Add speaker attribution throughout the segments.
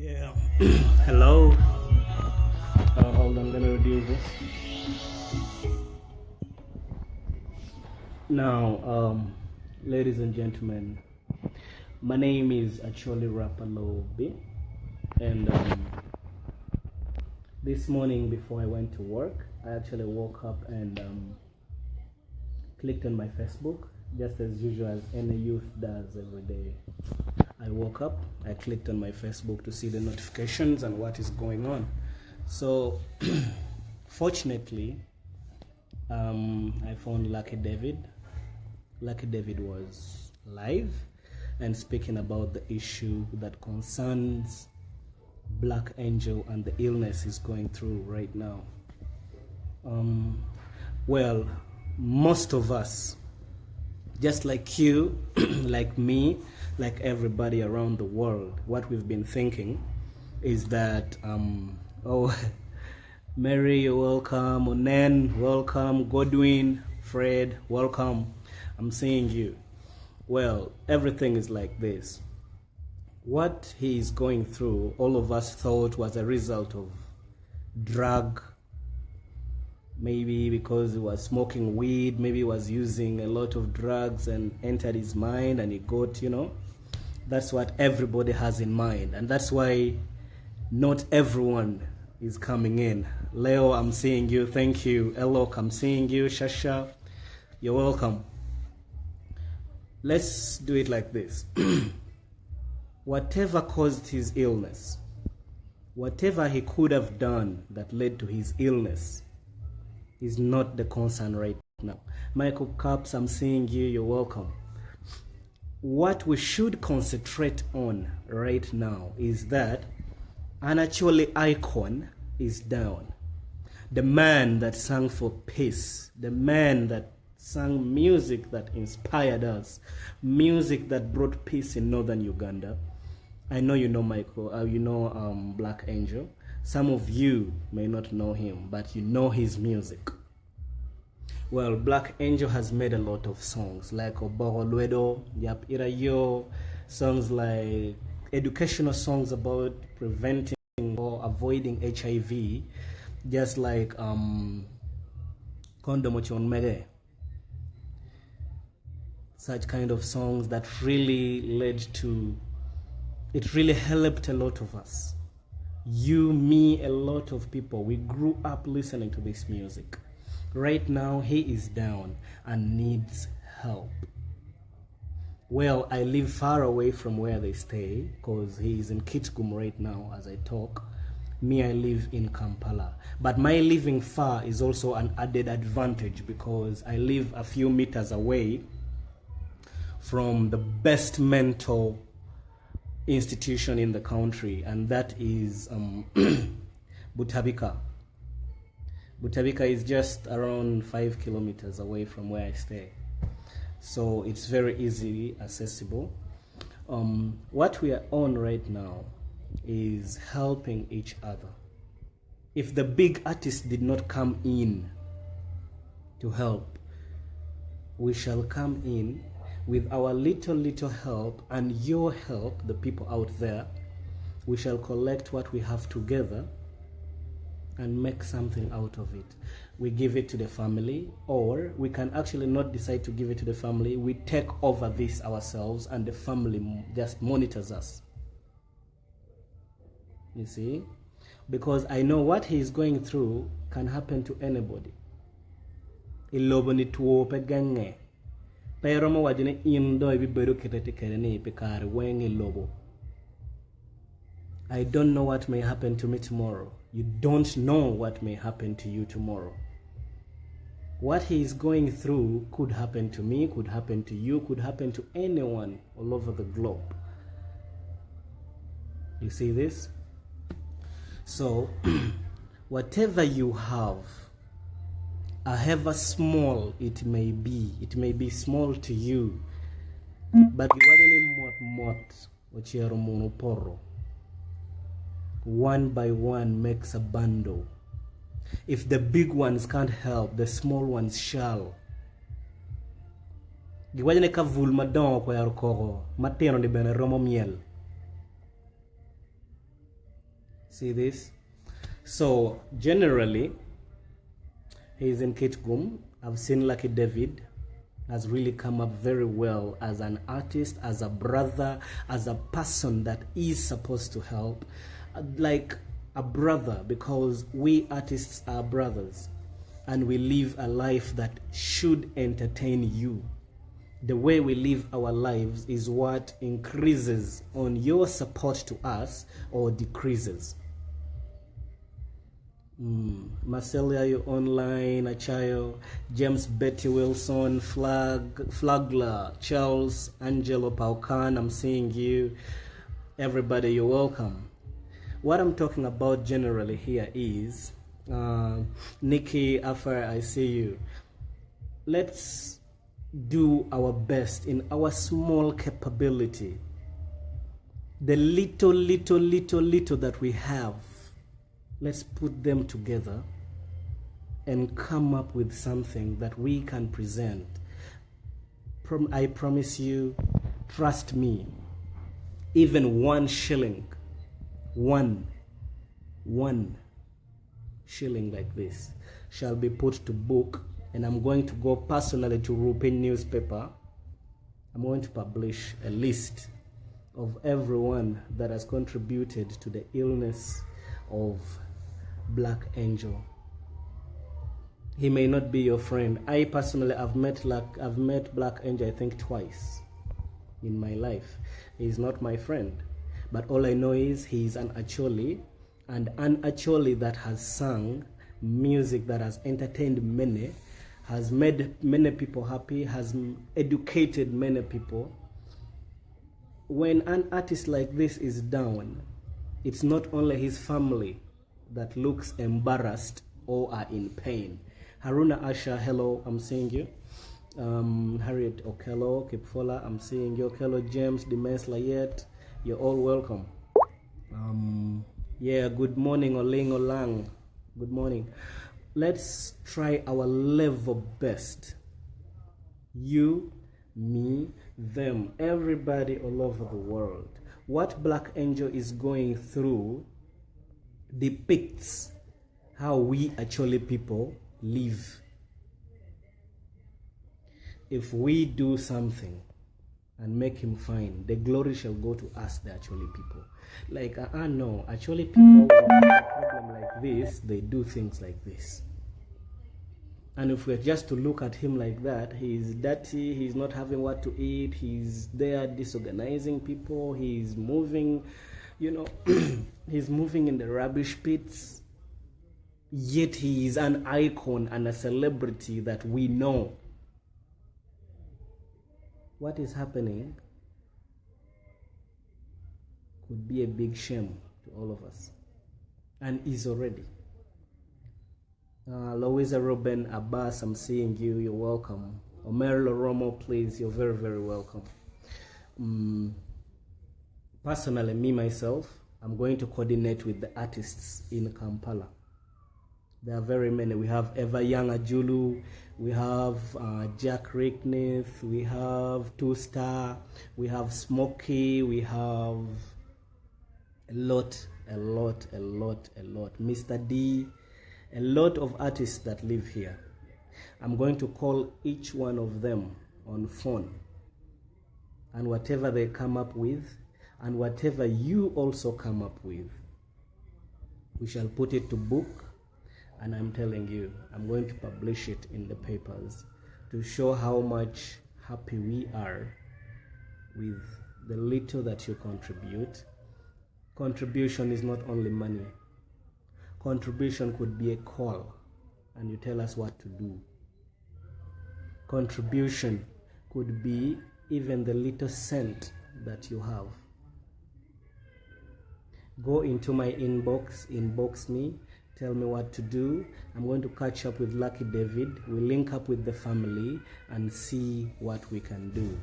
Speaker 1: Yeah. Hello. Hold on, let me reduce this. Now, ladies and gentlemen, my name is Acholi Rapalobi, and this morning before I went to work, I actually woke up and clicked on my Facebook, just as usual as any youth does every day. I woke up, I clicked on my Facebook to see the notifications and what is going on. So, fortunately, I found Lucky David. Lucky David was live and speaking about the issue that concerns Black Angel and the illness he's going through right now. Well, most of us, just like you, like me, like everybody around the world, what we've been thinking is that, oh, Mary, you're welcome, Onen, welcome, Godwin, Fred, welcome, I'm seeing you. Well, everything is like this. What he is going through, all of us thought was a result of drug, maybe because he was smoking weed, maybe he was using a lot of drugs and entered his mind and he got, that's what everybody has in mind. And that's why not everyone is coming in. Leo, I'm seeing you. Thank you. Elok, I'm seeing you. Shasha, you're welcome. Let's do it like this. Whatever caused his illness, whatever he could have done that led to his illness, is not the concern right now. Michael Caps, I'm seeing you. You're welcome. What we should concentrate on right now is that an Acholi icon is down. The man that sang for peace, the man that sang music that inspired us, music that brought peace in northern Uganda. I know you know Michael, Black Angel. Some of you may not know him, but you know his music. Well, Black Angel has made a lot of songs like Oborolwedo, Yap Irayo, songs like educational songs about preventing or avoiding HIV, just like Kondomochon Mege. Such kind of songs that really led to, it really helped a lot of us. You, me, a lot of people, we grew up listening to this music. Right now, he is down and needs help. Well, I live far away from where they stay because he is in Kitgum right now as I talk. Me, I live in Kampala. But my living far is also an added advantage because I live a few meters away from the best mental institution in the country, and that is Butabika. Butabika is just around 5 kilometers away from where I stay. So it's very easily accessible. What we are on right now is helping each other. If the big artists did not come in to help, we shall come in with our little help and your help, the people out there. We shall collect what we have together and make something out of it. We give it to the family, or we can actually not decide to give it to the family. We take over this ourselves and the family just monitors us. You see? Because I know what he is going through can happen to anybody. Pero mo wajine indo ibibedo kitete kerene ipikare wengi lobo. I don't know what may happen to me tomorrow. You don't know what may happen to you tomorrow. What he is going through could happen to me, could happen to you, could happen to anyone all over the globe. You see this? So, whatever you have, however small it may be small to you, but one by one makes a bundle. If the big ones can't help, the small ones shall. See this? So generally, he's in Kitgum. I've seen Lucky David has really come up very well as an artist, as a brother, as a person that is supposed to help, like a brother, because we artists are brothers and we live a life that should entertain you. The way we live our lives is what increases on your support to us or decreases. Marcelia, you online, Achayo, James Betty Wilson, Flagler, Charles, Angelo Paukan, I'm seeing you. Everybody, you're welcome. What I'm talking about generally here is, Nikki, Afar, I see you. Let's do our best in our small capability. The little that we have, let's put them together and come up with something that we can present. I promise you, trust me, even 1 shilling, one shilling like this shall be put to book, and I'm going to go personally to Rupin newspaper. I'm going to publish a list of everyone that has contributed to the illness of Black Angel. He may not be your friend. I personally have met Black Angel, I think, twice in my life. He's not my friend, but all I know is he's an Acholi, and an Acholi that has sung music that has entertained many, has made many people happy, has educated many people. When an artist like this is down, it's not only his family that looks embarrassed or are in pain. Haruna Asha, hello, I'm seeing you. Harriet Okello, Kipfola, I'm seeing you. Okello James, Demes Layet, you're all welcome. Yeah, good morning, Oling Olang. Good morning. Let's try our level best. You, me, them, everybody all over the world. What Black Angel is going through depicts how we Acholi people live. If we do something and make him fine, the glory shall go to us, the Acholi people. Like, no, Acholi people, when have a problem like this, they do things like this. And if we're just to look at him like that, he's dirty, he's not having what to eat, he's there disorganizing people, he's moving, he's moving in the rubbish pits, yet he is an icon and a celebrity that we know. What is happening could be a big shame to all of us, and is already. Louisa Ruben Abbas, I'm seeing you, you're welcome. Omer Loromo, please, you're very, very welcome. Personally, me, myself, I'm going to coordinate with the artists in Kampala. There are very many. We have Eva Young Ajulu, we have Jack Rickneth, we have Two Star, we have Smokey, we have a lot. Mr. D, a lot of artists that live here. I'm going to call each one of them on phone, and whatever they come up with, and whatever you also come up with, we shall put it to book. And I'm telling you, I'm going to publish it in the papers to show how much happy we are with the little that you contribute. Contribution is not only money. Contribution could be a call and you tell us what to do. Contribution could be even the little cent that you have. Go into my inbox me, tell me what to do. I'm going to catch up with Lucky David. We'll link up with the family and see what we can do.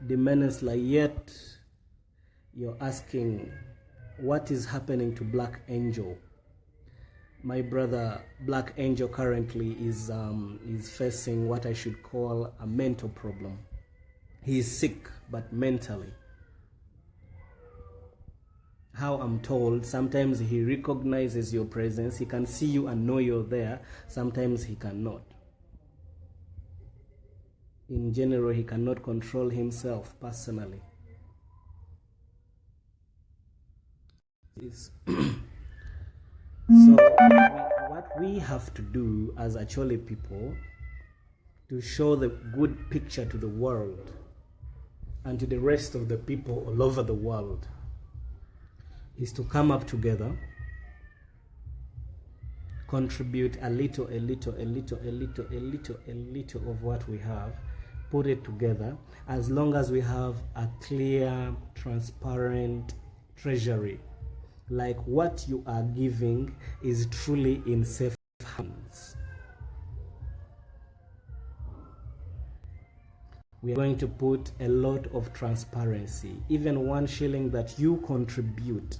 Speaker 1: The menace Layet, you're asking what is happening to Black Angel. My brother Black Angel currently is facing what I should call a mental problem. He is sick, but mentally. how I'm told, sometimes he recognizes your presence. He can see you and know you're there. Sometimes he cannot. In general, he cannot control himself personally. So what we have to do as Acholi people to show the good picture to the world and to the rest of the people all over the world is to come up together, contribute a little of what we have, put it together, as long as we have a clear, transparent treasury. Like what you are giving is truly in safe hands. We are going to put a lot of transparency. Even 1 shilling that you contribute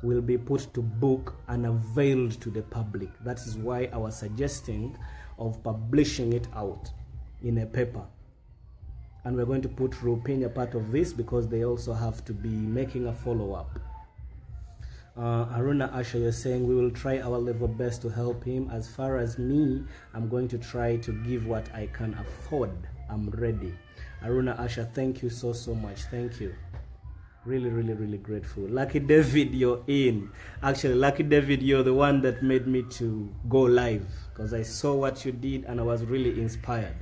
Speaker 1: will be put to book and availed to the public. That is why I was suggesting of publishing it out in a paper. And we're going to put Rupin part of this because they also have to be making a follow-up. Aruna Asha, you're saying we will try our level best to help him. As far as me, I'm going to try to give what I can afford. I'm ready. Aruna Asha, thank you so much. Thank you. Really grateful. Lucky David, you're in. Actually, Lucky David, you're the one that made me to go live because I saw what you did and I was really inspired.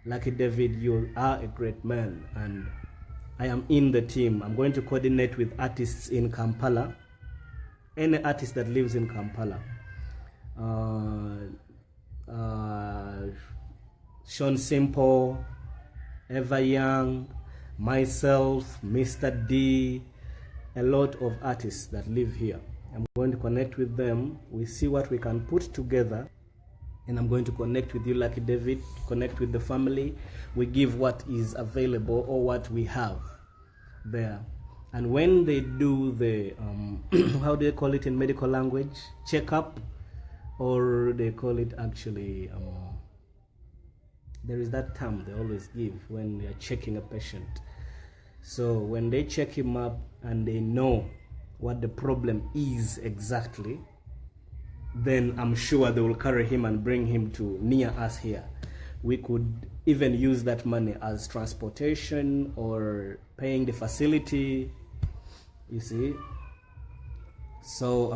Speaker 1: Lucky David, you are a great man and I am in the team. I'm going to coordinate with artists in Kampala. Any artist that lives in Kampala. Sean Simple, Eva Young, myself, Mr. D, a lot of artists that live here. I'm going to connect with them. We see what we can put together. And I'm going to connect with you, Lucky David, connect with the family. We give what is available or what we have there. And when they do the, how do they call it in medical language? Checkup, or they call it actually, there is that term they always give when they're checking a patient. So when they check him up and they know what the problem is exactly, then I'm sure they will carry him and bring him to near us here. We could even use that money as transportation or paying the facility, you see. So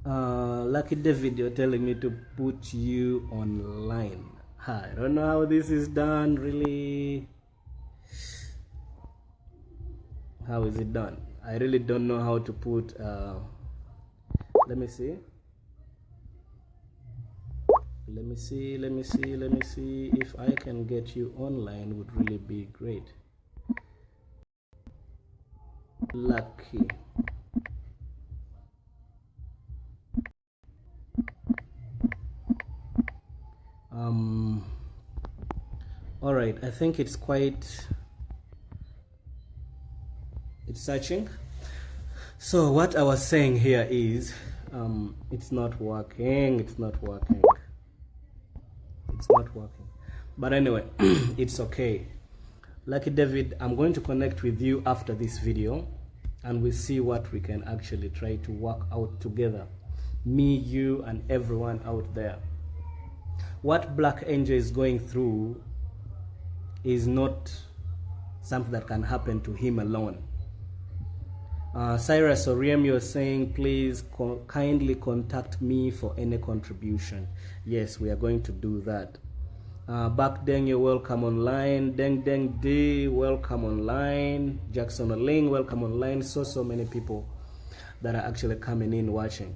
Speaker 1: Lucky David, you're telling me to put you online. I don't know how this is done, really. How is it done? I really don't know how to put let me see if I can get you online. Would really be great. Lucky. All right, I think it's searching. So what I was saying here is it's not working. But anyway, it's okay. Lucky David, I'm going to connect with you after this video and we'll see what we can actually try to work out together. Me, you, and everyone out there. What Black Angel is going through is not something that can happen to him alone. Cyrus Oriem, you're saying, please kindly contact me for any contribution. Yes, we are going to do that. Back Deng, you're welcome online. Deng D, welcome online. Jackson Oling, welcome online. So many people that are actually coming in watching.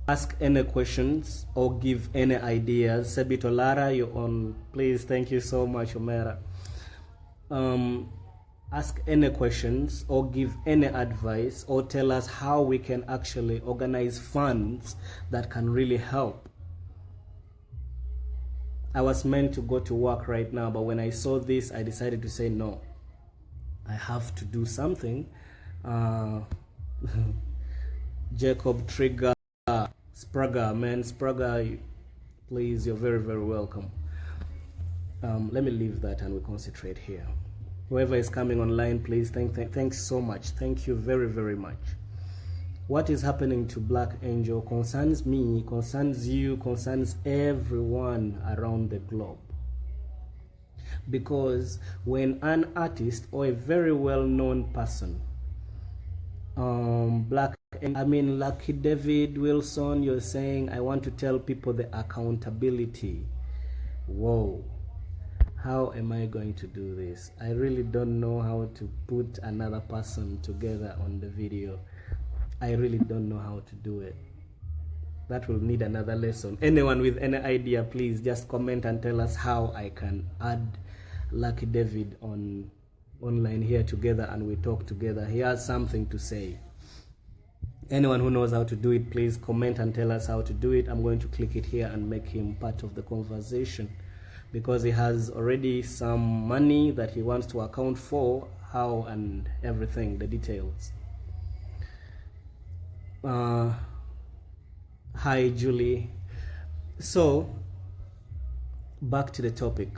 Speaker 1: Ask any questions or give any ideas. Sebito Lara, you're on. Please, thank you so much, Omera. Ask any questions or give any advice or tell us how we can actually organize funds that can really help. I was meant to go to work right now, but when I saw this, I decided to say no. I have to do something. Jacob Trigger, Spraga, man, Spraga, please, you're very welcome. Let me leave that and we concentrate here. Whoever is coming online, please, thanks so much. Thank you very, very much. What is happening to Black Angel concerns me, concerns you, concerns everyone around the globe. Because when an artist or a very well-known person, Lucky David Wilson, you're saying, I want to tell people the accountability. Whoa. How am I going to do this? I really don't know how to put another person together on the video. I really don't know how to do it. That will need another lesson. Anyone with any idea, please just comment and tell us how I can add Lucky David online here together and we talk together. He has something to say. Anyone who knows how to do it, please comment and tell us how to do it. I'm going to click it here and make him part of the conversation, because he has already some money that he wants to account for, how and everything, the details. Hi Julie. So back to the topic.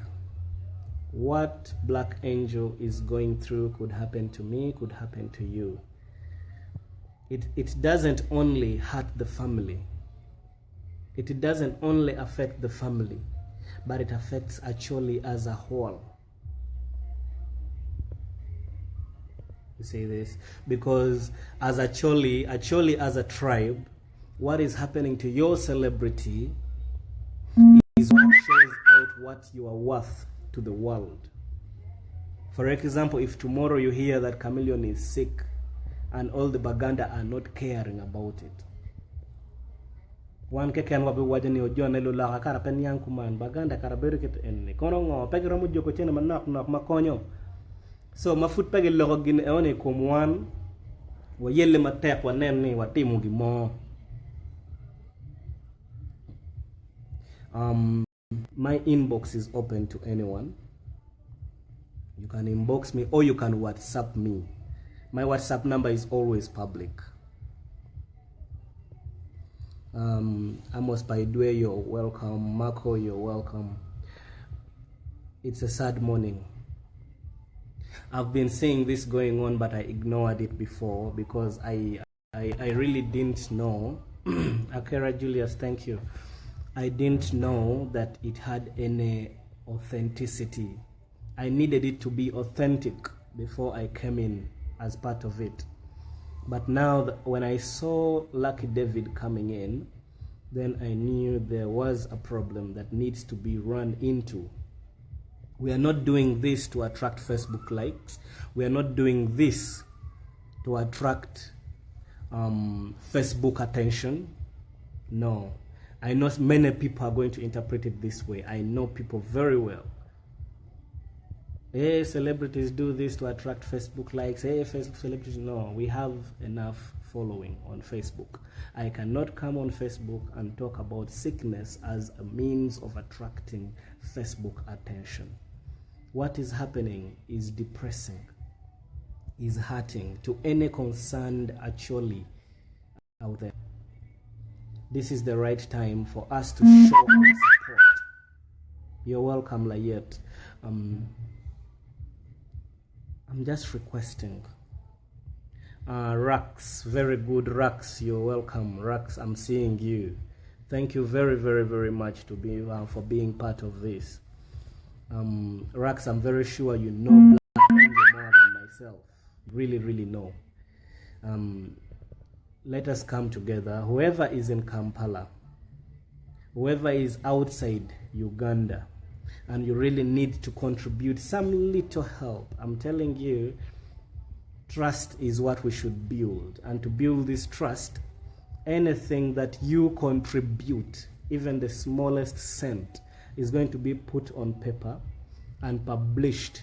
Speaker 1: What Black Angel is going through could happen to me, could happen to you. It doesn't only hurt the family. It doesn't only affect the family, but it affects Acholi as a whole. You see this? Because as Acholi as a tribe, what is happening to your celebrity is what shows out what you are worth to the world. For example, if tomorrow you hear that Chameleon is sick and all the Baganda are not caring about it, one can wabi wajani ojone lula kara penyanku man Baganda kara berikit enne kono ngo pegro mu joko chena manak makonyo. So mafut pege logo gin eone komwan wa yelle matek wa nenni wa timu gimo. My inbox is open to anyone. You can inbox me or you can WhatsApp me. My WhatsApp number is always public. Amos Paidwe, you're welcome. Marco, you're welcome. It's a sad morning. I've been seeing this going on, but I ignored it before because I really didn't know. Akira Julius, thank you. I didn't know that it had any authenticity. I needed it to be authentic before I came in as part of it. But now when I saw Lucky David coming in, then I knew there was a problem that needs to be run into. We are not doing this to attract Facebook likes. We are not doing this to attract Facebook attention. No. I know many people are going to interpret it this way. I know people very well. Hey, celebrities do this to attract Facebook likes. Hey, Facebook celebrities. No, we have enough following on Facebook. I cannot come on Facebook and talk about sickness as a means of attracting Facebook attention. What is happening is depressing, is hurting to any concerned Acholi out there. This is the right time for us to show our support. You're welcome, Layet. I'm just requesting. Rax, very good. Rax, you're welcome. Rax, I'm seeing you. Thank you very, very, very much to be for being part of this. Rax, I'm very sure you know Black Angel more than myself. Really, really know. Let us come together. Whoever is in Kampala, whoever is outside Uganda, and you really need to contribute some little help, I'm telling you, trust is what we should build. And to build this trust, anything that you contribute, even the smallest cent, is going to be put on paper and published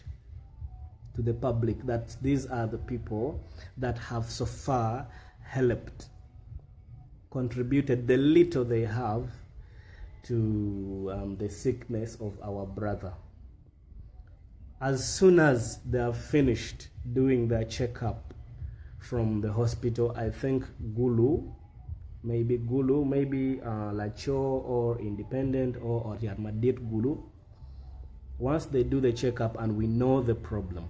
Speaker 1: to the public, that these are the people that have so far helped, contributed the little they have to the sickness of our brother. As soon as they have finished doing their checkup from the hospital, I think Gulu, maybe Lacho or Independent or Yarmadit Gulu, once they do the checkup and we know the problem,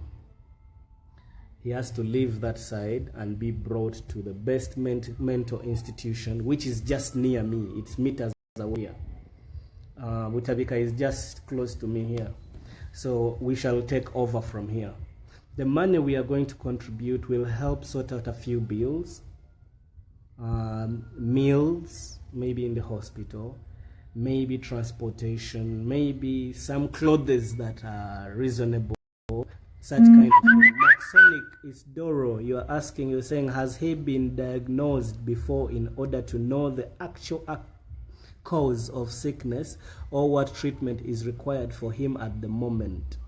Speaker 1: he has to leave that side and be brought to the best mental institution, which is just near me. It's meters away. Butabika is just close to me here. So we shall take over from here. The money we are going to contribute will help sort out a few bills, meals, maybe in the hospital, maybe transportation, maybe some clothes that are reasonable, such kind of thing. Maxonic is Doro. You're asking, you're saying, has he been diagnosed before in order to know the actual cause of sickness or what treatment is required for him at the moment?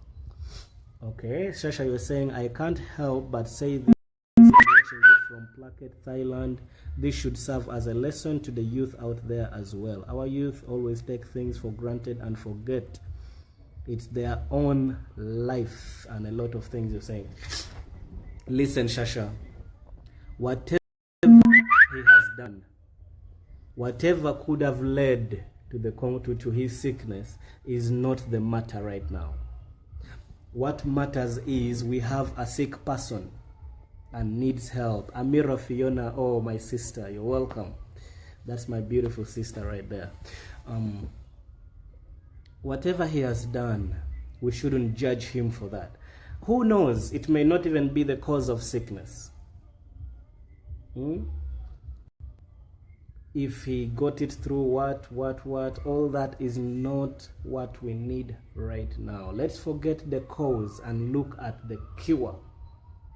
Speaker 1: Okay, Shasha, you're saying, I can't help but say this watching you from Placket, Thailand. This should serve as a lesson to the youth out there as well. Our youth always take things for granted and forget it's their own life and a lot of things you're saying. Listen, Shasha, whatever he has done, whatever could have led to his sickness is not the matter right now. What matters is we have a sick person and needs help. Amira Fiona, oh, my sister, you're welcome. That's my beautiful sister right there. Whatever he has done, we shouldn't judge him for that. Who knows? It may not even be the cause of sickness. If he got it through what, all that is not what we need right now. Let's forget the cause and look at the cure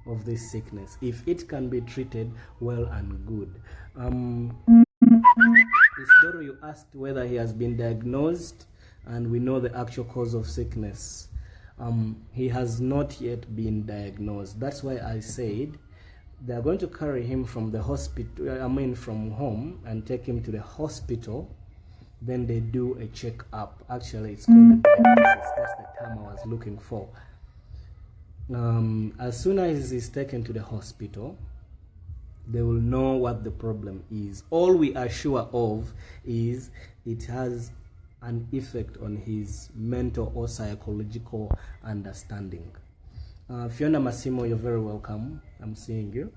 Speaker 1: of this sickness. If it can be treated, well and good. Isidoro, you asked whether he has been diagnosed and we know the actual cause of sickness. He has not yet been diagnosed. That's why I said they're going to carry him from the hospital, from home, and take him to the hospital. Then they do a check-up. Actually, it's called a diagnosis. That's the term I was looking for. As soon as he's taken to the hospital, they will know what the problem is. All we are sure of is it has an effect on his mental or psychological understanding. Fiona Massimo, you're very welcome. I'm seeing you.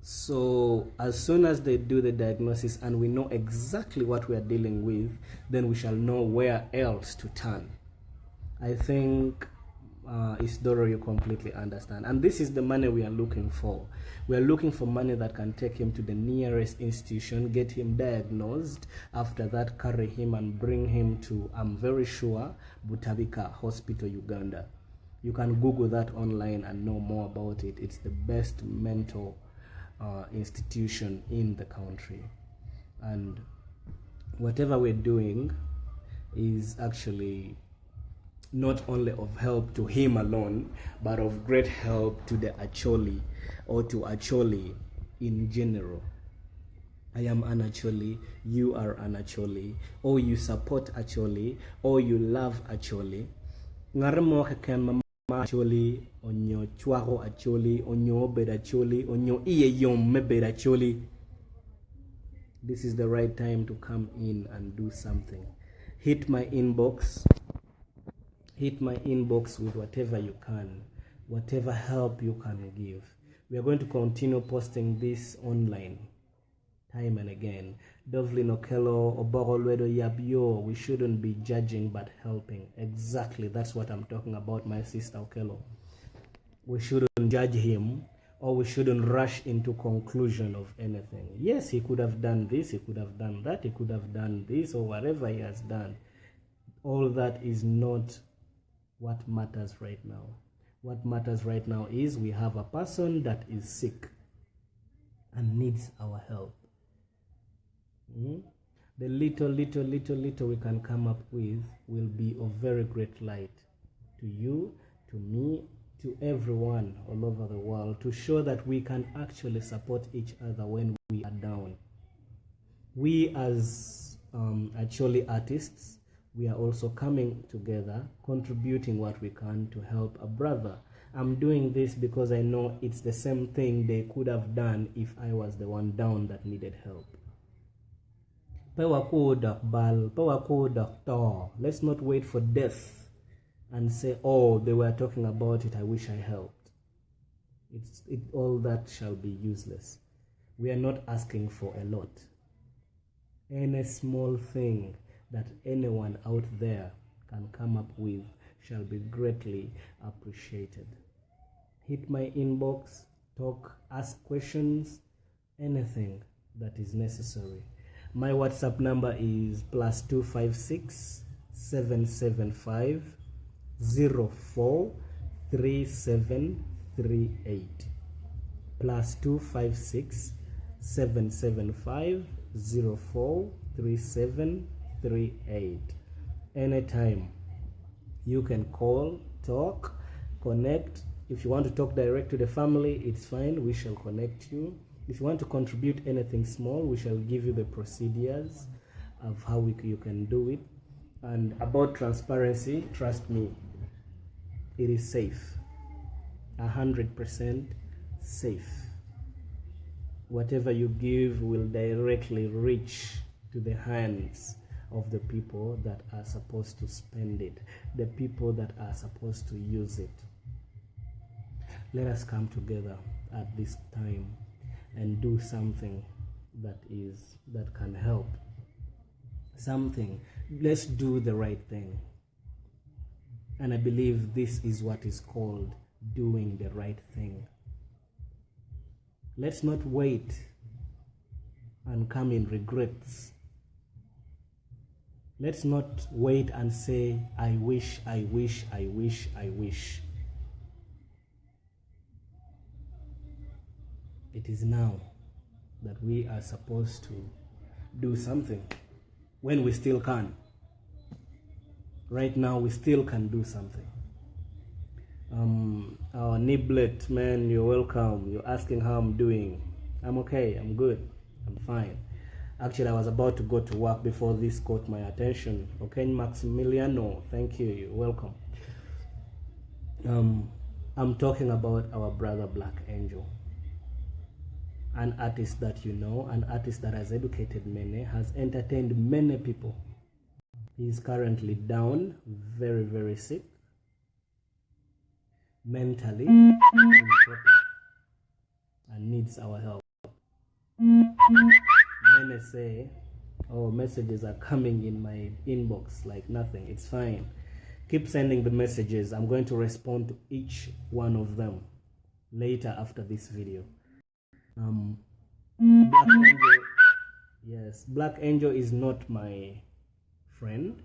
Speaker 1: So as soon as they do the diagnosis and we know exactly what we are dealing with, then we shall know where else to turn. I think Isidoro, you completely understand. And this is the money we are looking for. We are looking for money that can take him to the nearest institution, get him diagnosed. After that, carry him and bring him to, I'm very sure, Butabika Hospital, Uganda. You can Google that online and know more about it. It's the best mental institution in the country. And whatever we're doing is actually not only of help to him alone, but of great help to the Acholi or to Acholi in general. I am an Acholi, you are an Acholi, or you support Acholi, or you love Acholi. Ngaramo ken mama Acholi, onyo chwago Acholi, onyo bed Acholi, onyo iye yom me bed Acholi. This is the right time to come in and do something. Hit my inbox. Hit my inbox with whatever you can, whatever help you can give. We are going to continue posting this online, time and again. Dovlin Okello, Oborolwedo Yabio, we shouldn't be judging but helping. Exactly, that's what I'm talking about, my sister Okello. We shouldn't judge him, or we shouldn't rush into conclusion of anything. Yes, he could have done this, he could have done that, he could have done this, or whatever he has done. All that is not what matters right now. What matters right now is we have a person that is sick and needs our help. The little we can come up with will be of very great light to you, to me, to everyone all over the world, to show that we can actually support each other when we are down. We as Acholi artists, we are also coming together, contributing what we can to help a brother. I'm doing this because I know it's the same thing they could have done if I was the one down that needed help. Let's not wait for death and say, oh, they were talking about it, I wish I helped. All that shall be useless. We are not asking for a lot. Any small thing that anyone out there can come up with shall be greatly appreciated. Hit my inbox, talk, ask questions, anything that is necessary. My WhatsApp number is +256 775 04 3738. +256 775 04 3738. Anytime you can call, talk, connect. If you want to talk direct to the family, it's fine, we shall connect you. If you want to contribute anything small, we shall give you the procedures of how you can do it. And about transparency, trust me, it is safe, 100% safe. Whatever you give will directly reach to the hands of the people that are supposed to spend it, the people that are supposed to use it. Let us come together at this time and do something that can help. Something. Let's do the right thing. And I believe this is what is called doing the right thing. Let's not wait and come in regrets. Let's not wait and say, I wish, I wish, I wish, I wish. It is now that we are supposed to do something when we still can. Right now, we still can do something. Our Niblet, man, you're welcome. You're asking how I'm doing. I'm okay, I'm good, I'm fine. Actually, I was about to go to work before this caught my attention. Okay, Maximiliano, thank you, you're welcome. I'm talking about our brother Black Angel. An artist that you know, an artist that has educated many, has entertained many people. He is currently down, very, very sick, mentally and proper, and needs our help. Many say, oh, messages are coming in my inbox like nothing. It's fine. Keep sending the messages. I'm going to respond to each one of them later after this video. Black Angel, yes, Black Angel is not my friend.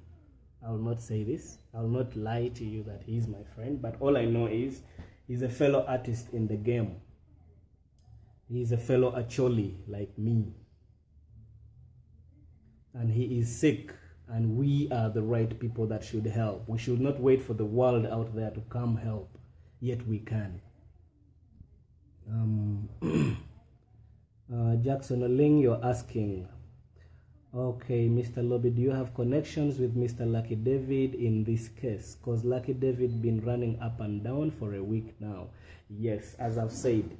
Speaker 1: I will not say this. I will not lie to you that he's my friend, but all I know is he's a fellow artist in the game. He's a fellow Acholi like me. And he is sick, and we are the right people that should help. We should not wait for the world out there to come help, yet we can. Jackson Oling, you're asking, okay, Mr. Lobby, do you have connections with Mr. Lucky David in this case? Because Lucky David been running up and down for a week now. Yes, as I've said,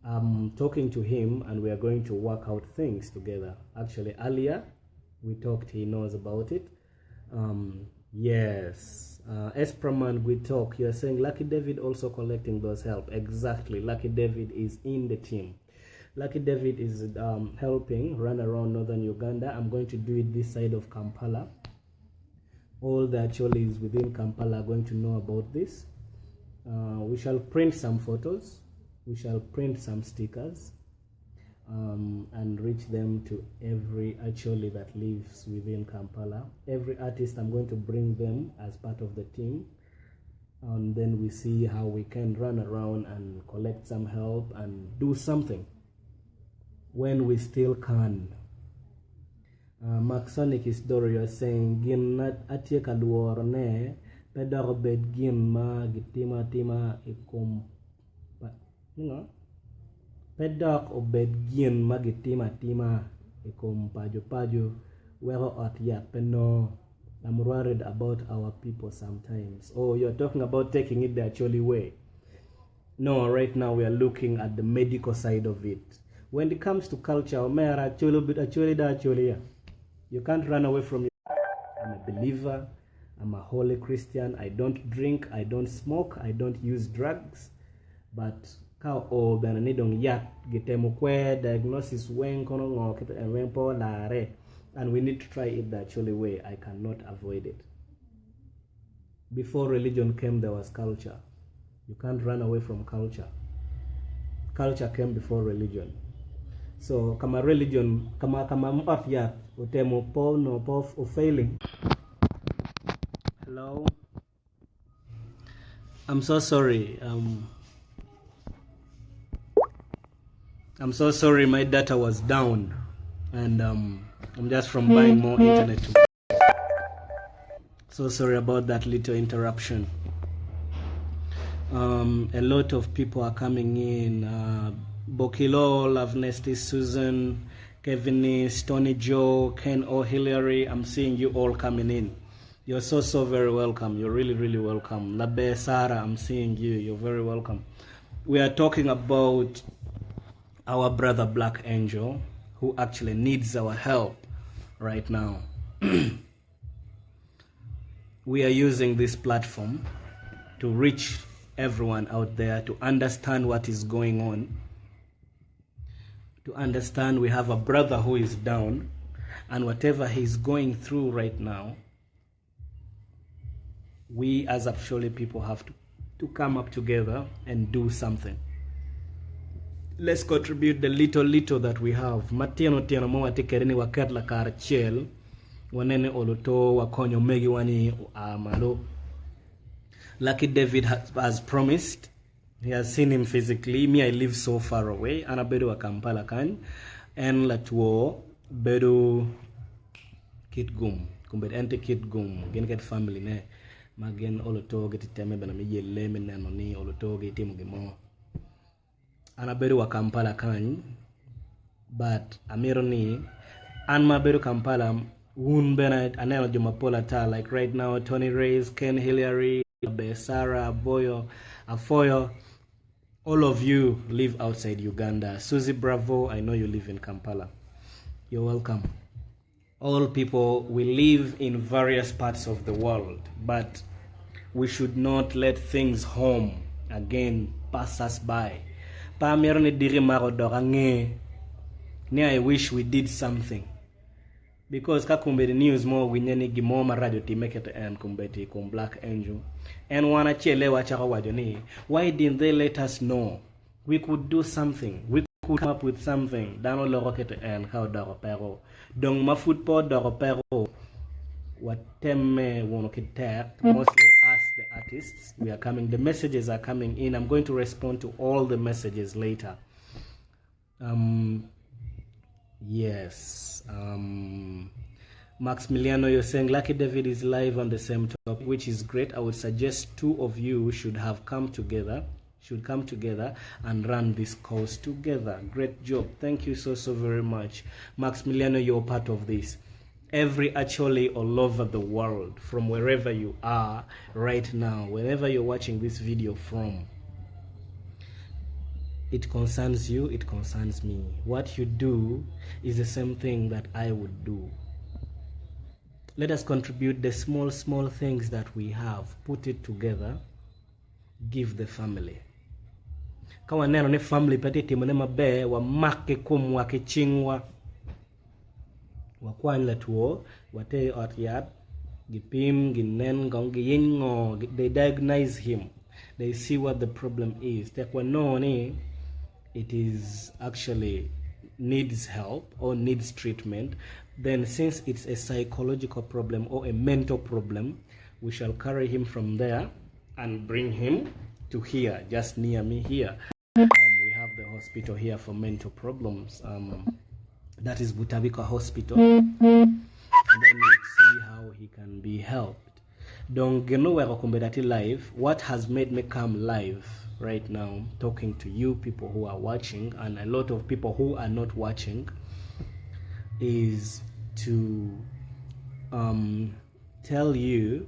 Speaker 1: I'm talking to him and we are going to work out things together. Actually, earlier we talked, he knows about it. Yes, Espraman, we talk. You're saying Lucky David also collecting those help. Exactly, Lucky David is in the team. Lucky David is helping run around northern Uganda. I'm going to do it this side of Kampala. All the Acholis within Kampala are going to know about this. We shall print some photos. We shall print some stickers and reach them to every Acholi that lives within Kampala. Every artist, I'm going to bring them as part of the team. And then we see how we can run around and collect some help and do something when we still can. Maxonic Historia is saying, Gin nat atieka duor ne, pedaro bed gin ma gitima tima ikum. Pedak obed gin ma gitima tima ikum pajo pajo, wero at ya peno. I'm worried about our people sometimes. Oh, you're talking about taking it the Acholi way. No, right now we are looking at the medical side of it. When it comes to culture, you can't run away from it. I'm a believer. I'm a holy Christian. I don't drink, I don't smoke, I don't use drugs. But kao o benanidong yat gitemukwe diagnosis wen kono ngo and wen po lare, and we need to try it the actually way. I cannot avoid it. Before religion came, there was culture. You can't run away from culture. Culture came before religion. So kama religion kama map ya utemo po no po o failing. Hello. I'm so sorry. I'm so sorry, my data was down, and I'm just from buying more internet. So sorry about that little interruption. A lot of people are coming in. Bokilo, Love Nesty, Susan, Kevin, Tony Joe, Ken O'Hillary. I'm seeing you all coming in. You're so very welcome. You're really welcome. Labe Sarah, I'm seeing you. You're very welcome. We are talking about our brother Black Angel, who actually needs our help right now. We are using this platform to reach everyone out there, to understand what is going on, to understand we have a brother who is down, and whatever he's going through right now, we as Acholi people have to come up together and do something. Let's contribute the little that we have. Matiano tiano mo atikerini wakatla karchel wanene oloto wakonyo megi wani malo. Lucky David has promised. He has seen him physically. Me, I live so far away. Ana bedu wa Kampala kan. En latuo bedu kitgum. Kumbed ente kitgum. Gen get family ne. Magen oloto geti teme bena mi yelle meneno ni oloto geti mugimo. Ana bedu wa Kampala kan. But amiro ni anma bedu Kampala un bena anelo jumapola ta, like right now Tony Reyes, Ken Hillary, Sarah, Boyo, Afoyo, all of you live outside Uganda. Susie Bravo, I know you live in Kampala. You're welcome. All people, we live in various parts of the world, but we should not let things home again pass us by. I wish we did something. Because kakumbe the news more winyeni gimoma radio ti make it and kumbeti kum Black Angel and wana chele wachaka wajoni. Why didn't they let us know? We could do something. We could come up with something. Dano lo rocket and how daro pero. Dong ma football daro pero. Wateme wono kitek. Mostly us the artists. We are coming. The messages are coming in. I'm going to respond to all the messages later. Yes. Maximiliano, you're saying Lucky David is live on the same topic, which is great. I would suggest two of you should come together and run this course together. Great job. Thank you so very much. Maximiliano, you're part of this. Every Acholi all over the world, from wherever you are right now, wherever you're watching this video from, it concerns you, it concerns me. What you do is the same thing that I would do. Let us contribute the small things that we have, put it together, give the family. Kawa neno ne family patiti mnema be wa make kum wa kichingwa wa kwanla tuo wate otyat gipim ginen gong giyingo. They diagnose him. They see what the problem is. Tekwa no ni it is actually needs help or needs treatment, then since it's a psychological problem or a mental problem, we shall carry him from there and bring him to here, just near me here. We have the hospital here for mental problems. That is Butabika Hospital. And then we'll see how he can be helped. Don't get nowhere live. What has made me come live right now, talking to you people who are watching and a lot of people who are not watching, is to tell you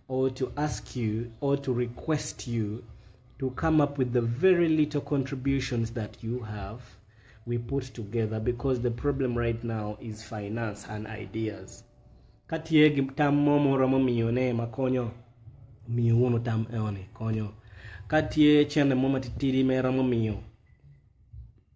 Speaker 1: or to ask you or to request you to come up with the very little contributions that you have, we put together, because the problem right now is finance and ideas. katie gi tam moro momiyo ne makonyo miyo uno tam eone konyo katie chene moma titiri mera momiyo.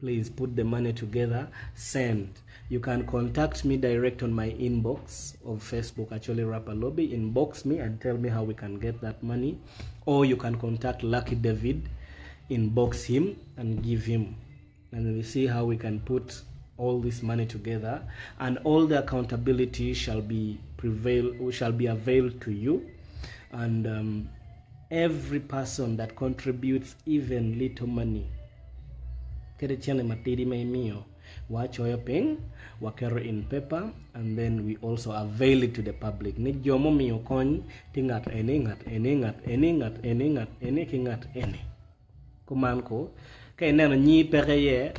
Speaker 1: Please put the money together, send. You can contact me direct on my inbox of Facebook, Acholi Rapper Lobby. Inbox me and tell me how we can get that money. Or you can contact Lucky David, inbox him and give him. And we'll see how we can put all this money together. And all the accountability shall be availed to you. And every person that contributes even little money, kede chene matidi may mio watch oyo ping wakero in paper, and then we also avail it to the public. Ni jomo mio kony tingat eni kumanko kay neno nyi pere ye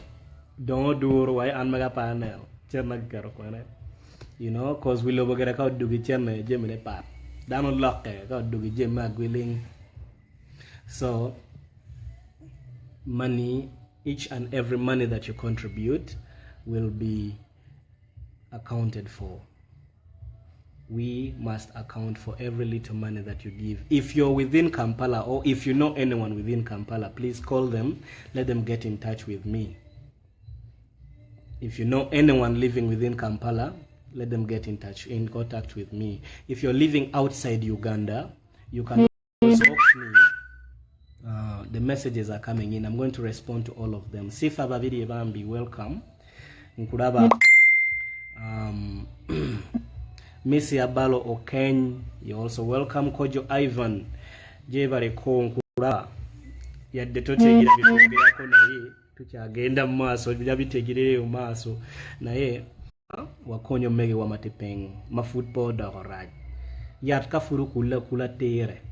Speaker 1: don dur way an maga panel chema garo kone, you know, cause we lobo gere ka dugi cheme jemene pat dano lokke ka dugi jema gwiling. So money, each and every money that you contribute will be accounted for. We must account for every little money that you give. If you're within Kampala, or if you know anyone within Kampala, please call them, let them get in touch with me. If you know anyone living within Kampala, let them get in contact with me. If you're living outside Uganda, you can also box me. The messages are coming in. I'm going to respond to all of them. Sifa Babidi Bambi, welcome. Nkuraba Missy Abalo Okeny, you're also welcome. Kojo Ivan Jebare Ko Nkuraba yadde totegira bitumbe yako naye tukyagenda mu maaso byabitegirire mu maaso naye wakonyo mege wa matepeng ma football dogoraj yat ka furu kula tere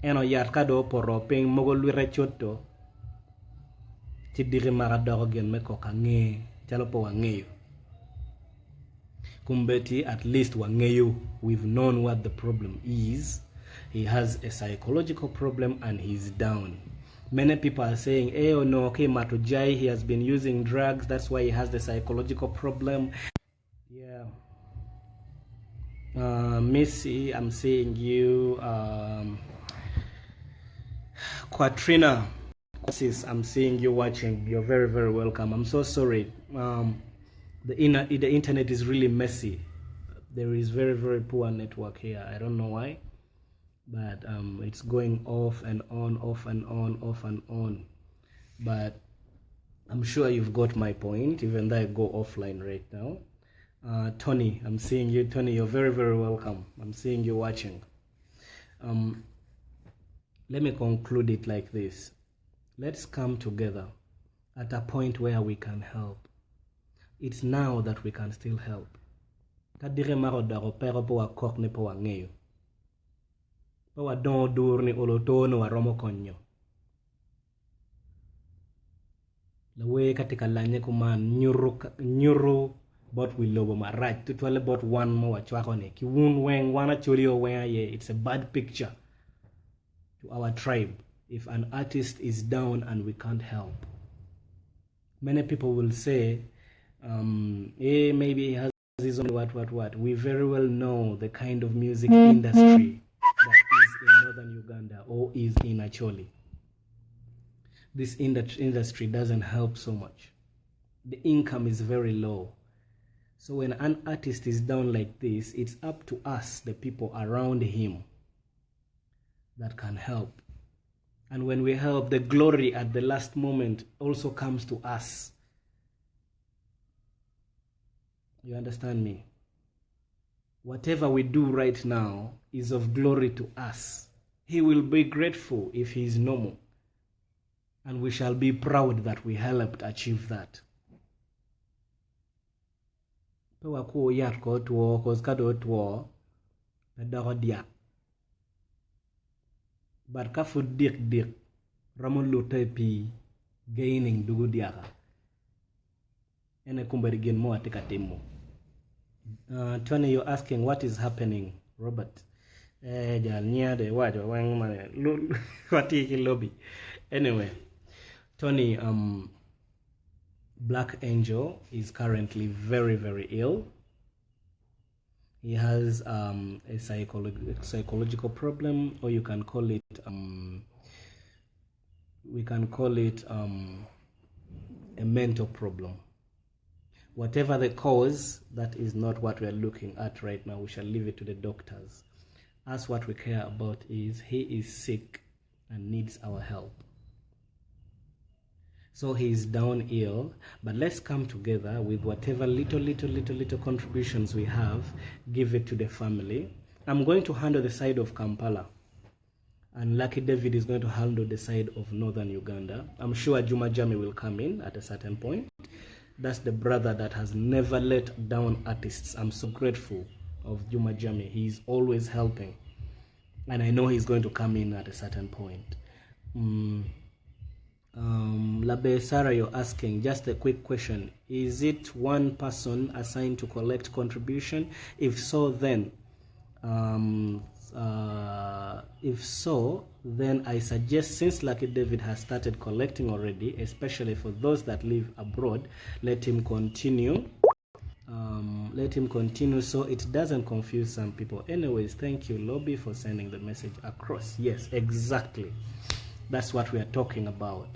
Speaker 1: eno yat ka do poropeng mogo lwire chotto ti dire mara dogo gen me ko kange chalo po wangeyo kumbeti at least wangeyo. We've known what the problem is. He has a psychological problem and he's down. Many people are saying, hey, oh no, okay, Matujai, he has been using drugs, that's why he has the psychological problem. Yeah. Missy, I'm seeing you. Quatrina, I'm seeing you watching. You're very, very welcome. I'm so sorry. The internet is really messy. There is very, very poor network here. I don't know why, but it's going off and on, off and on, off and on. But I'm sure you've got my point, even though I go offline right now. Tony, I'm seeing you. Tony, you're very, very welcome. I'm seeing you watching. Let me conclude it like this. Let's come together at a point where we can help. It's now that we can still help. Kadire maro daro pero po wa kok ne po wa ngeyo. Po wa don dur ni olotono wa romo konyo. Lawe katika lanye kuman nyuru bot we lobo ma right tutwale bot one mo wa chwako ne ki wun weng wana choli o weng ye. It's a bad picture to our tribe if an artist is down and we can't help. Many people will say maybe he has his own what. We very well know the kind of music industry that is in northern Uganda or is in Acholi. This industry doesn't help so much. The income is very low. So when an artist is down like this, it's up to us, the people around him, that can help. And when we help, the glory at the last moment also comes to us. You understand me? Whatever we do right now is of glory to us. He will be grateful if he is normal. And we shall be proud that we helped achieve that. But kafu dik ramon lote pi gaining dugu diaka ene kumbari gen mo atika temo. Tony, you're asking what is happening, Robert. Anyway, Tony, Black Angel is currently very, very ill. He has a psychological problem, or you can call it we can call it a mental problem. Whatever the cause, that is not what we are looking at right now. We shall leave it to the doctors. Us, what we care about is he is sick and needs our help. So he is down ill, but let's come together with whatever little contributions we have, give it to the family. I'm going to handle the side of Kampala, and Lucky David is going to handle the side of northern Uganda. I'm sure Juma Jami will come in at a certain point. That's the brother that has never let down artists. I'm so grateful of Juma Jami. He's always helping, and I know he's going to come in at a certain point. Labe Sarah, you're asking, just a quick question. Is it one person assigned to collect contribution? If so, then I suggest, since Lucky David has started collecting already, especially for those that live abroad, let him continue. So it doesn't confuse some people. Anyways, thank you, Lobby, for sending the message across. Yes, exactly. That's what we are talking about.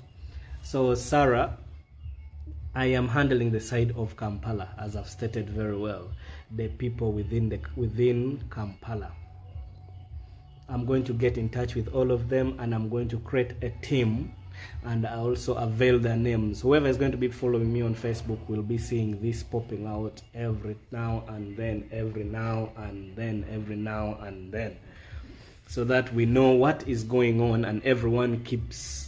Speaker 1: So Sarah, I am handling the side of Kampala, as I've stated very well. The people within Kampala. I'm going to get in touch with all of them, and I'm going to create a team, and I also avail their names. Whoever is going to be following me on Facebook will be seeing this popping out every now and then, every now and then, so that we know what is going on and everyone keeps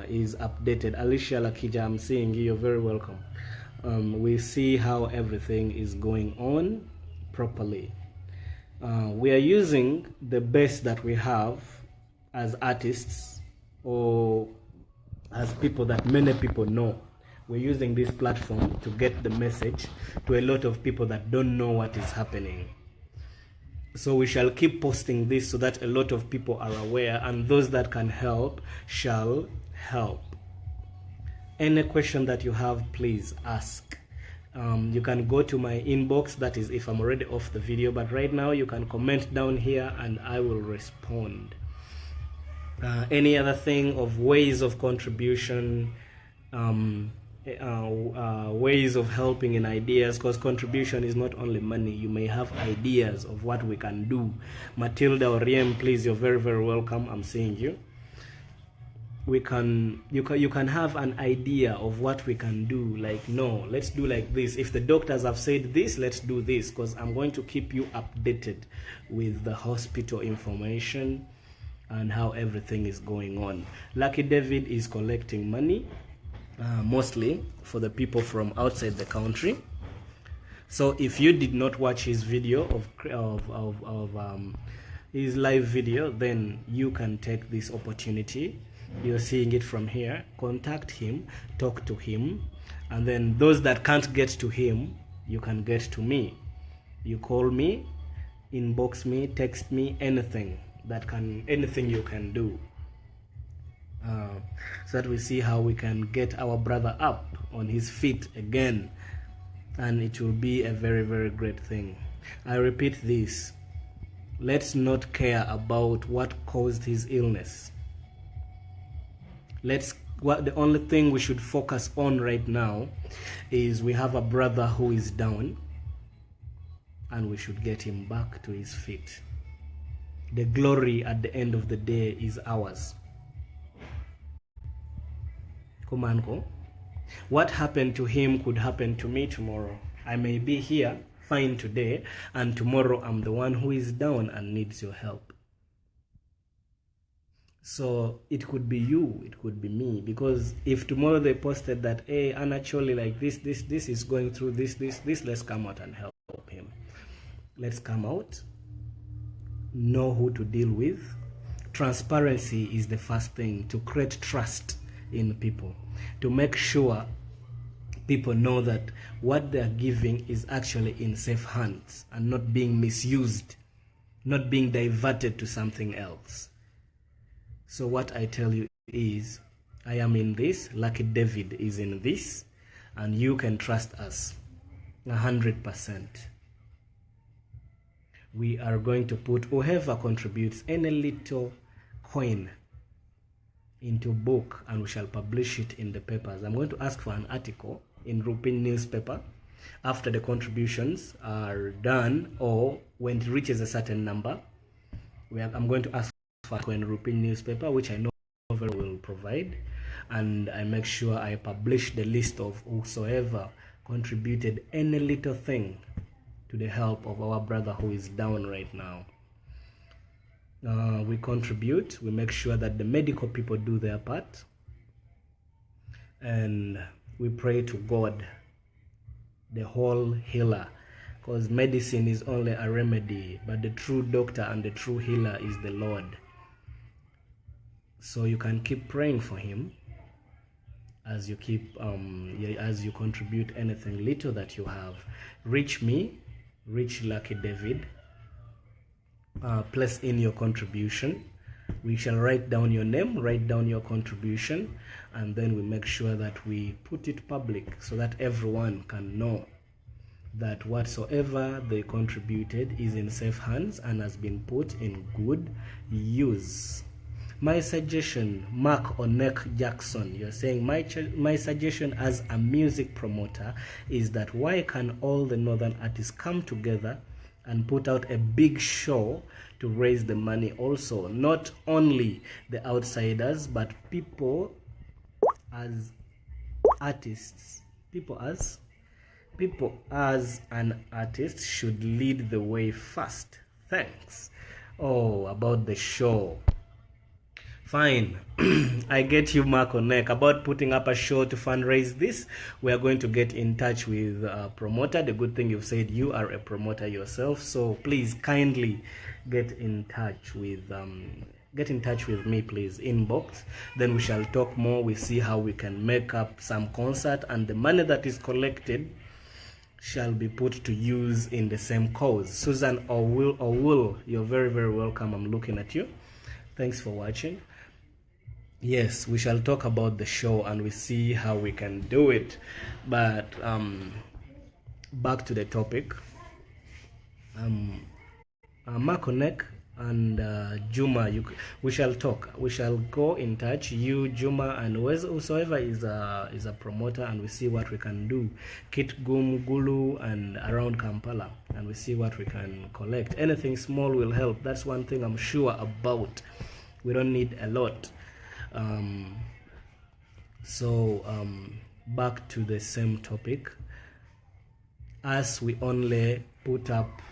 Speaker 1: is updated. Alicia Lakija, I'm seeing you. You're very welcome. We see how everything is going on properly. We are using the best that we have as artists, or as people that many people know. We're using this platform to get the message to a lot of people that don't know what is happening. So we shall keep posting this so that a lot of people are aware, and those that can help shall help. Any question that you have, please ask. You can go to my inbox, that is if I'm already off the video, but right now you can comment down here and I will respond. Any other thing of ways of contribution, ways of helping in ideas, because contribution is not only money. You may have ideas of what we can do. Matilda Oriem, please, you're very welcome. I'm seeing you. You can have an idea of what we can do, like, no, let's do like this. If the doctors have said this, let's do this, because I'm going to keep you updated with the hospital information and how everything is going on. Lucky David is collecting money, mostly for the people from outside the country. So if you did not watch his video of his live video, then you can take this opportunity. You're seeing it from here. Contact him, talk to him, and then those that can't get to him, you can get to me. You call me, inbox me, text me, anything you can do, so that we see how we can get our brother up on his feet again, and it will be a very great thing. I repeat this: let's not care about what caused his illness. The only thing we should focus on right now is we have a brother who is down, and we should get him back to his feet. The glory at the end of the day is ours. Kumanko, what happened to him could happen to me tomorrow. I may be here fine today, and tomorrow I'm the one who is down and needs your help. So it could be you, it could be me, because if tomorrow they posted that, hey, Acholi, like this is going through this, let's come out and help him. Let's come out, know who to deal with. Transparency is the first thing, to create trust in people, to make sure people know that what they're giving is actually in safe hands and not being misused, not being diverted to something else. So what I tell you is, I am in this, Lucky David is in this, and you can trust us 100%. we are going to put whoever contributes any little coin into book, and we shall publish it in the papers. I'm going to ask for an article in Rupin newspaper after the contributions are done, or when it reaches a certain number. I'm going to ask for an Rupin newspaper, which I know will provide, and I make sure I publish the list of whosoever contributed any little thing to the help of our brother who is down right now. We contribute, we make sure that the medical people do their part, and we pray to God, the whole healer, because medicine is only a remedy, but the true doctor and the true healer is the Lord. So you can keep praying for him as you keep as you contribute anything little that you have. Reach me, reach Lucky David, place in your contribution. We shall write down your name, write down your contribution, and then we make sure that we put it public so that everyone can know that whatsoever they contributed is in safe hands and has been put in good use. My suggestion, Mark Onek Jackson, you're saying my suggestion as a music promoter is that why can all the northern artists come together and put out a big show to raise the money also, not only the outsiders, but people as artists, people as an artist should lead the way first. Thanks. Oh, about the show. Fine. I get you, Mark Onek. About putting up a show to fundraise this, we are going to get in touch with a promoter. The good thing you've said, you are a promoter yourself, so please kindly get in touch with me, please, inbox. Then we shall talk more. We see how we can make up some concert, and the money that is collected shall be put to use in the same cause. Susan Owul, you're very, very welcome. I'm looking at you. Thanks for watching. Yes, we shall talk about the show and we see how we can do it. But back to the topic. Makonek and Juma, we shall talk. We shall go in touch. You, Juma, and whosoever is a promoter, and we see what we can do. Kitgum, Gulu, and around Kampala, and we see what we can collect. Anything small will help. That's one thing I'm sure about. We don't need a lot. Back to the same topic. As we only put up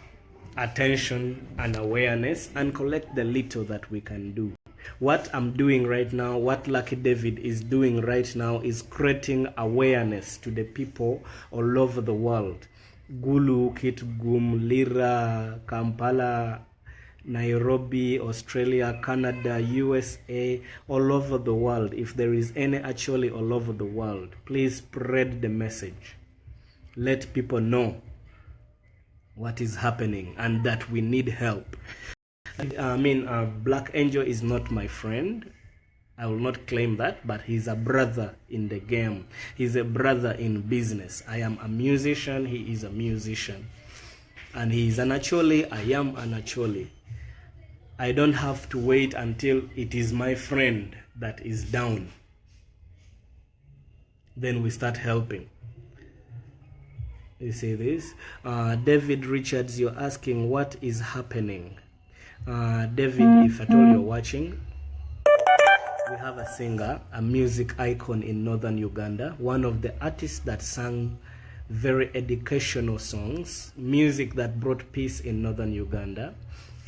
Speaker 1: attention and awareness and collect the little that we can do. What I'm doing right now, what Lucky David is doing right now, is creating awareness to the people all over the world. Gulu, Kitgum, Lira, Kampala, Nairobi, Australia, Canada, USA, all over the world. If there is any Acholi all over the world, please spread the message. Let people know what is happening and that we need help. Black Angel is not my friend. I will not claim that, but he's a brother in the game. He's a brother in business. I am a musician, he is a musician. And he is an Acholi, I am an Acholi. I don't have to wait until it is my friend that is down. Then we start helping. You see this? David Richards, you're asking what is happening. David, if at all you're watching, we have a singer, a music icon in northern Uganda, one of the artists that sang very educational songs, music that brought peace in northern Uganda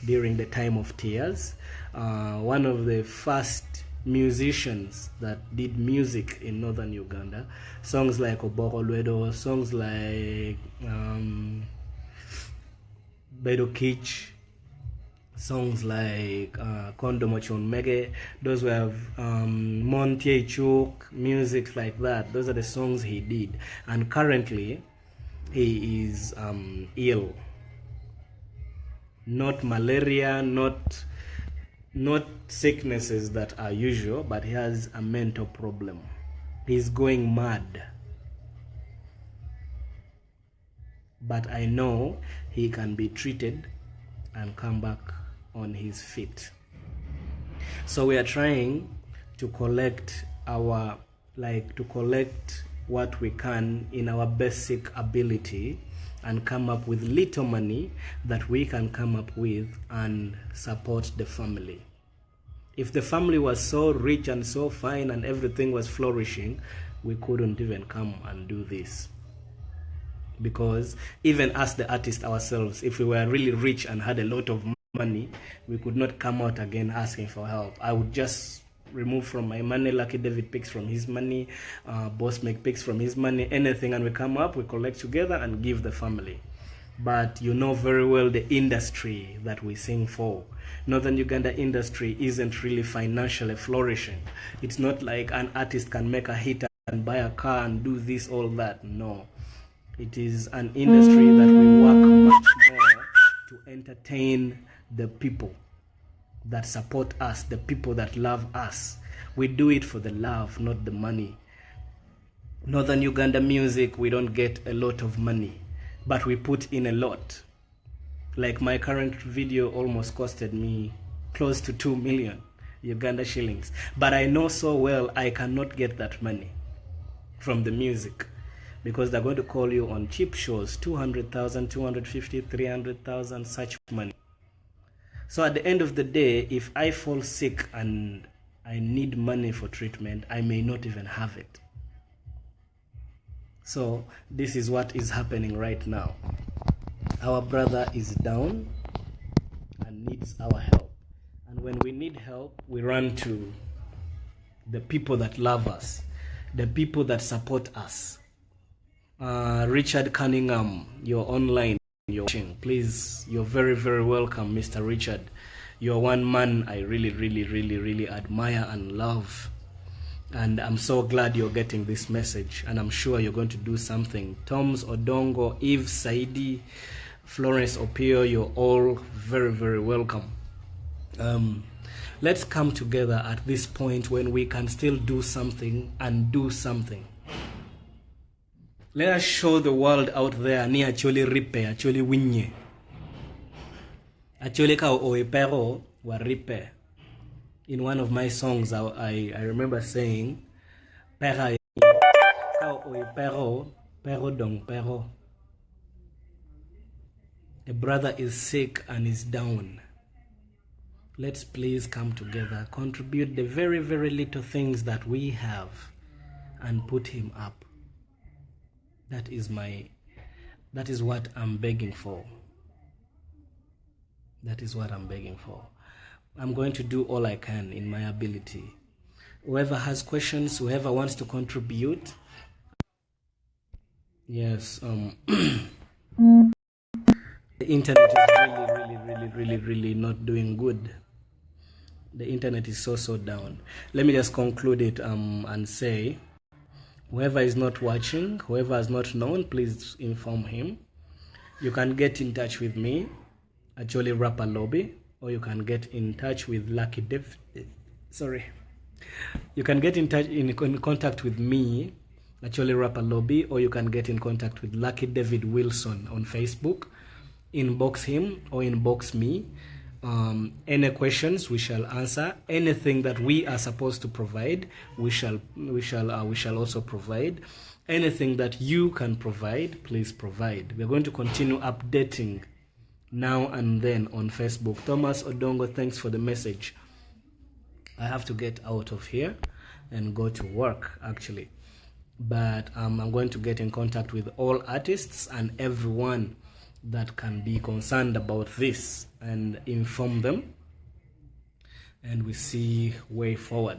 Speaker 1: during the time of tears. One of the first musicians that did music in northern Uganda, songs like Obokolwedo, songs like Bedo Kich, songs like Kondomochon Mege, those were Montie Chuk, music like that. Those are the songs he did. And currently he is ill. Not malaria, not sicknesses that are usual, but he has a mental problem. He's going mad. But I know he can be treated and come back on his feet. So we are trying to collect what we can in our basic ability and come up with little money that we can come up with and support the family. If the family was so rich and so fine and everything was flourishing, we couldn't even come and do this. Because even as the artists ourselves, if we were really rich and had a lot of money, we could not come out again asking for help. I would just remove from my money, Lucky David picks from his money, Boss Make picks from his money, anything, and we come up, we collect together and give the family. But you know very well the industry that we sing for. Northern Uganda industry isn't really financially flourishing. It's not like an artist can make a hit and buy a car and do this, all that. No. It is an industry that we work much more to entertain the people that support us, the people that love us. We do it for the love, not the money. Northern Uganda music, we don't get a lot of money, but we put in a lot. Like my current video almost costed me close to 2 million Uganda shillings. But I know so well I cannot get that money from the music, because they're going to call you on cheap shows, 200,000, 250, 300,000, such money. So at the end of the day, if I fall sick and I need money for treatment, I may not even have it. So this is what is happening right now. Our brother is down and needs our help. And when we need help, we run to the people that love us, the people that support us. Richard Cunningham, you're online, you're watching. Please, you're very, very welcome, Mr. Richard. You're one man I really admire and love. And I'm so glad you're getting this message, and I'm sure you're going to do something. Toms Odongo, Eve Saidi, Florence Opio, you're all very, very welcome. Let's come together at this point when we can still do something and do something. Let us show the world out there ni Acholi ripe, Acholi winye. Acholi ka oepero wa ripe. In one of my songs, I remember saying, Pera ka oepero, pero dong pero. A brother is sick and is down. Let's please come together, contribute the very, very little things that we have and put him up. That is what I'm begging for. That is what I'm begging for. I'm going to do all I can in my ability. Whoever has questions, whoever wants to contribute. Yes, the internet is really not doing good. The internet is so down. Let me just conclude it and say, whoever is not watching, whoever has not known, please inform him. You can get in touch with me, Acholi Rapper Lobby, or you can get in touch with Lucky Dev. Sorry. You can get in contact with me, Acholi Rapper Lobby, or you can get in contact with Lucky David Wilson on Facebook. Inbox him or inbox me. Any questions we shall answer. Anything that we are supposed to provide, we shall also provide. Anything that you can provide, please provide. We're going to continue updating now and then on Facebook. Thomas Odongo, thanks for the message. I have to get out of here and go to work actually, but I'm going to get in contact with all artists and everyone that can be concerned about this and inform them, and we see way forward.